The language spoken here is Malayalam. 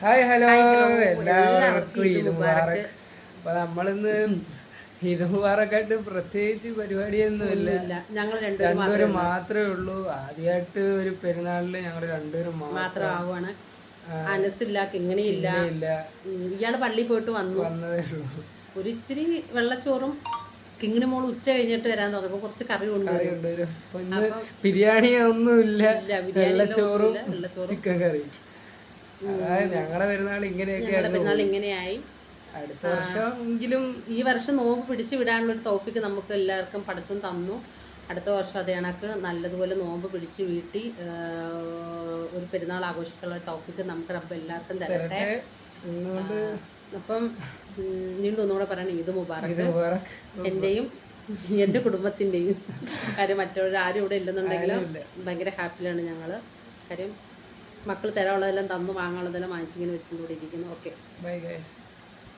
ഹായ് ഹലോ എല്ലാവർക്കും ഈദ് മുബാറക്ക്. അപ്പൊ നമ്മളിന്ന് ഈദ് മുബാറക്കായിട്ട് പ്രത്യേകിച്ച് പരിപാടിയൊന്നുമില്ല. ഞങ്ങൾ രണ്ടുപേരും മാത്രമേ ഉള്ളൂ. ആദ്യമായിട്ട് ഒരു പെരുന്നാളില് ഞങ്ങൾ രണ്ടുപേരും മാത്രം ആവുകയാണ്. അനസില്ല, കിങ്ങണിയില്ല. ഇയാള് പള്ളിയിൽ പോയിട്ട് വന്നതേ ഉള്ളൂ. ഒരു ഇച്ചിരി വെള്ളച്ചോറും കിങ്ങിണി മോള് ഉച്ച കഴിഞ്ഞിട്ട് വരാൻ തുടങ്ങുമ്പോൾ കുറച്ച് കറി കൊണ്ടുവരും. ബിരിയാണി ഒന്നുമില്ല, വെള്ളച്ചോറും ചിക്കൻ കറി. ഞങ്ങളുടെ പെരുന്നാൾ ഇങ്ങനെയായി. അടുത്ത വർഷം എങ്കിലും ഈ വർഷം നോമ്പ് പിടിച്ചു വിടാനുള്ള ഒരു തോപ്പിക്ക് നമുക്ക് എല്ലാവർക്കും പടച്ചും തന്നു. അടുത്ത വർഷം അതേ കണക്ക് നല്ലതുപോലെ നോമ്പ് പിടിച്ച് വീട്ടി ഒരു പെരുന്നാൾ ആഘോഷിക്കാനുള്ള തോപ്പിക്ക് നമുക്ക് റബ്ബ് എല്ലാവർക്കും തരട്ടെ. അപ്പം വീണ്ടും ഒന്നുകൂടെ പറയണം, ഈദ് മുബാറക്ക് എൻ്റെയും എൻ്റെ കുടുംബത്തിൻ്റെയും. കാര്യം മറ്റൊരാരും ഇവിടെ ഇല്ലെന്നുണ്ടെങ്കിലും ഭയങ്കര ഹാപ്പിയാണ് ഞങ്ങൾ. കാര്യം മക്കൾ തരാനുള്ളതെല്ലാം തന്നു, വാങ്ങാനുള്ളതെല്ലാം വാങ്ങിച്ചിങ്ങനെ വെച്ചുകൊണ്ടിരിക്കുന്നു. Okay, bye guys.